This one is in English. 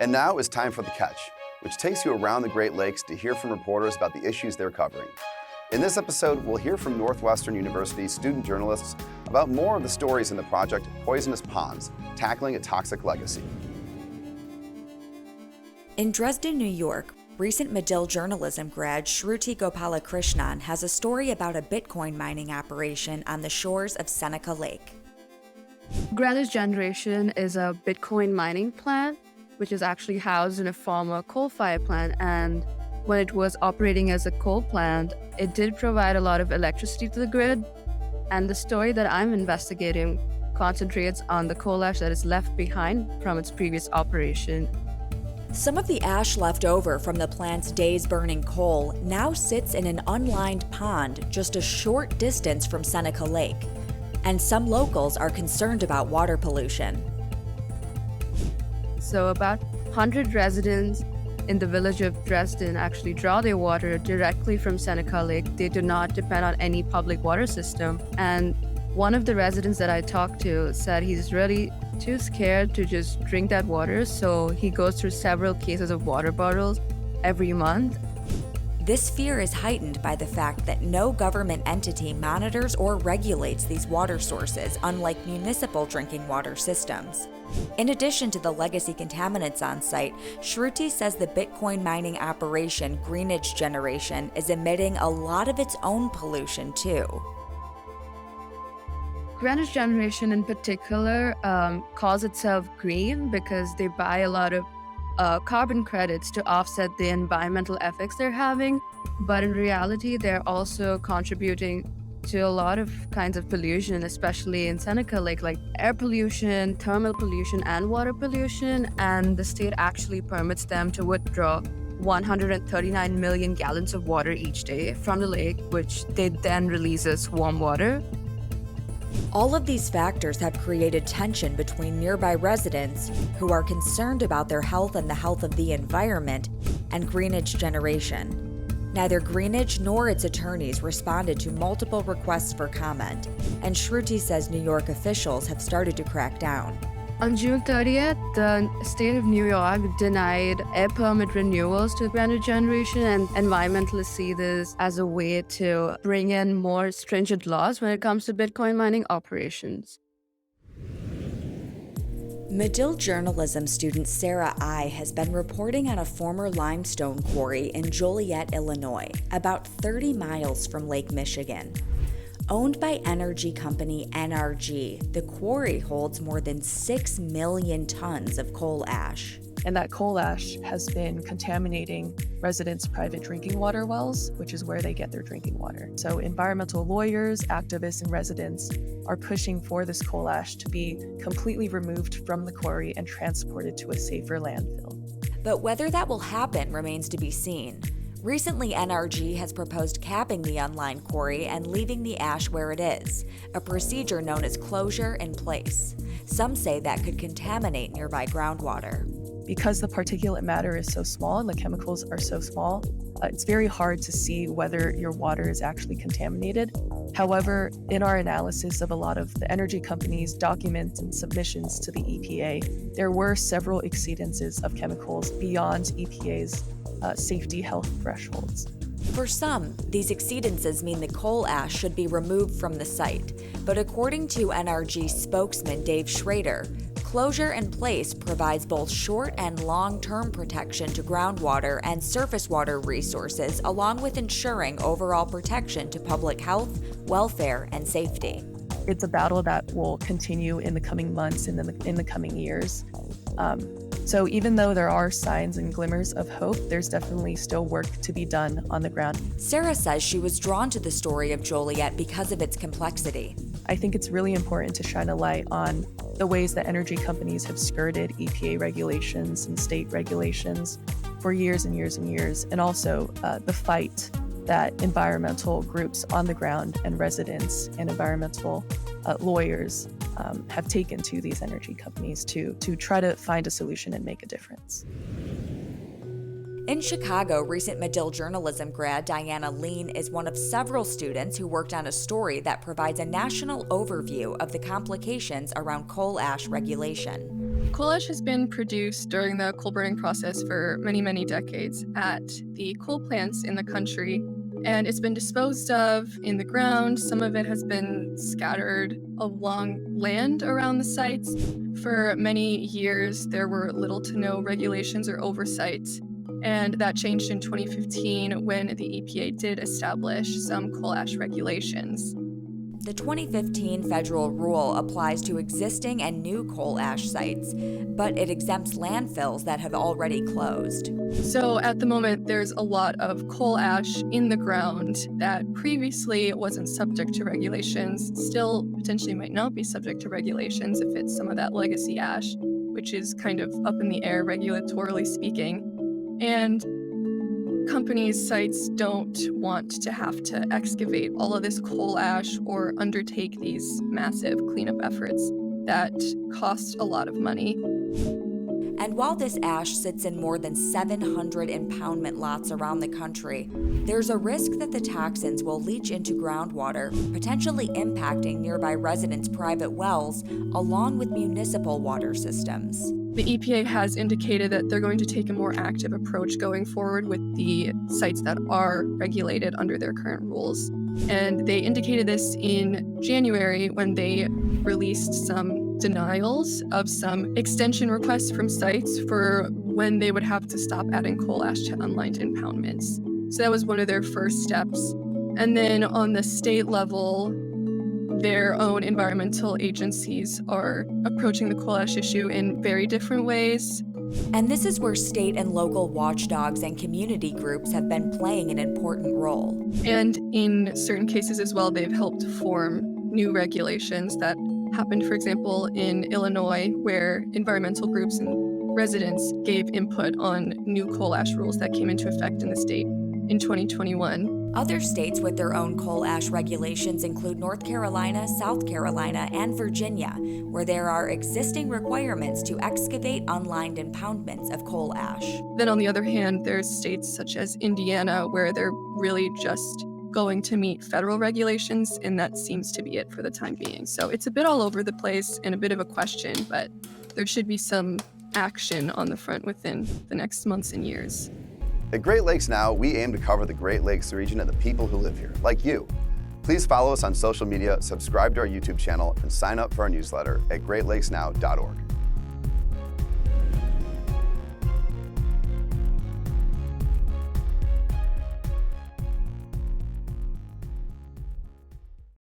And now it's time for The Catch, which takes you around the Great Lakes to hear from reporters about the issues they're covering. In this episode, we'll hear from Northwestern University's student journalists about more of the stories in the project Poisonous Ponds, Tackling a Toxic Legacy. In Dresden, New York, recent Medill journalism grad Shruti Gopalakrishnan has a story about a Bitcoin mining operation on the shores of Seneca Lake. Greenwich Generation is a Bitcoin mining plant, which is actually housed in a former coal-fired plant. And when it was operating as a coal plant, it did provide a lot of electricity to the grid. And the story that I'm investigating concentrates on the coal ash that is left behind from its previous operation. Some of the ash left over from the plant's days burning coal now sits in an unlined pond just a short distance from Seneca Lake. And some locals are concerned about water pollution. So about 100 residents in the village of Dresden actually draw their water directly from Seneca Lake. They do not depend on any public water system. And one of the residents that I talked to said he's really too scared to just drink that water, so he goes through several cases of water bottles every month. This fear is heightened by the fact that no government entity monitors or regulates these water sources, unlike municipal drinking water systems. In addition to the legacy contaminants on site, Shruti says the Bitcoin mining operation Greenwich Generation is emitting a lot of its own pollution too. Greenwich Generation in particular calls itself green because they buy a lot of carbon credits to offset the environmental effects they're having, but in reality they're also contributing to a lot of kinds of pollution, especially in Seneca Lake, like air pollution, thermal pollution, and water pollution. And the state actually permits them to withdraw 139 million gallons of water each day from the lake, which they then release as warm water. All of these factors have created tension between nearby residents who are concerned about their health and the health of the environment and Greenwich Generation. Neither Greenwich nor its attorneys responded to multiple requests for comment, and Shruti says New York officials have started to crack down. On June 30th, the state of New York denied air permit renewals to Greenwich Generation, and environmentalists see this as a way to bring in more stringent laws when it comes to Bitcoin mining operations. Medill journalism student Sarah I has been reporting on a former limestone quarry in Joliet, Illinois, about 30 miles from Lake Michigan. Owned by energy company NRG, the quarry holds more than 6 million tons of coal ash. And that coal ash has been contaminating residents' private drinking water wells, which is where they get their drinking water. So environmental lawyers, activists, and residents are pushing for this coal ash to be completely removed from the quarry and transported to a safer landfill. But whether that will happen remains to be seen. Recently, NRG has proposed capping the unlined quarry and leaving the ash where it is, a procedure known as closure in place. Some say that could contaminate nearby groundwater. Because the particulate matter is so small and the chemicals are so small, it's very hard to see whether your water is actually contaminated. However, in our analysis of a lot of the energy companies' documents and submissions to the EPA, there were several exceedances of chemicals beyond EPA's safety health thresholds. For some, these exceedances mean the coal ash should be removed from the site. But according to NRG spokesman Dave Schrader, closure in place provides both short and long-term protection to groundwater and surface water resources, along with ensuring overall protection to public health, welfare, and safety. It's a battle that will continue in the coming months and in the coming years. So even though there are signs and glimmers of hope, there's definitely still work to be done on the ground. Sarah says she was drawn to the story of Joliet because of its complexity. I think it's really important to shine a light on the ways that energy companies have skirted EPA regulations and state regulations for years and years and years, and also the fight that environmental groups on the ground and residents and environmental lawyers have taken to these energy companies to try to find a solution and make a difference. In Chicago, recent Medill journalism grad Diana Lean is one of several students who worked on a story that provides a national overview of the complications around coal ash regulation. Coal ash has been produced during the coal burning process for many, many decades at the coal plants in the country, and it's been disposed of in the ground. Some of it has been scattered along land around the sites. For many years, there were little to no regulations or oversight, and that changed in 2015 when the EPA did establish some coal ash regulations. The 2015 federal rule applies to existing and new coal ash sites, but it exempts landfills that have already closed. So at the moment, there's a lot of coal ash in the ground that previously wasn't subject to regulations, still potentially might not be subject to regulations if it's some of that legacy ash, which is kind of up in the air regulatorily speaking. And companies' sites don't want to have to excavate all of this coal ash or undertake these massive cleanup efforts that cost a lot of money. And while this ash sits in more than 700 impoundment lots around the country, there's a risk that the toxins will leach into groundwater, potentially impacting nearby residents' private wells, along with municipal water systems. The EPA has indicated that they're going to take a more active approach going forward with the sites that are regulated under their current rules. And they indicated this in January when they released some denials of some extension requests from sites for when they would have to stop adding coal ash to unlined impoundments. So that was one of their first steps. And then on the state level, their own environmental agencies are approaching the coal ash issue in very different ways. And this is where state and local watchdogs and community groups have been playing an important role. And in certain cases as well, they've helped form new regulations that happened, for example, in Illinois, where environmental groups and residents gave input on new coal ash rules that came into effect in the state in 2021. Other states with their own coal ash regulations include North Carolina, South Carolina, and Virginia, where there are existing requirements to excavate unlined impoundments of coal ash. Then on the other hand, there's states such as Indiana, where they're really just going to meet federal regulations, and that seems to be it for the time being. So it's a bit all over the place and a bit of a question, but there should be some action on the front within the next months and years. At Great Lakes Now, we aim to cover the Great Lakes region and the people who live here, like you. Please follow us on social media, subscribe to our YouTube channel, and sign up for our newsletter at greatlakesnow.org.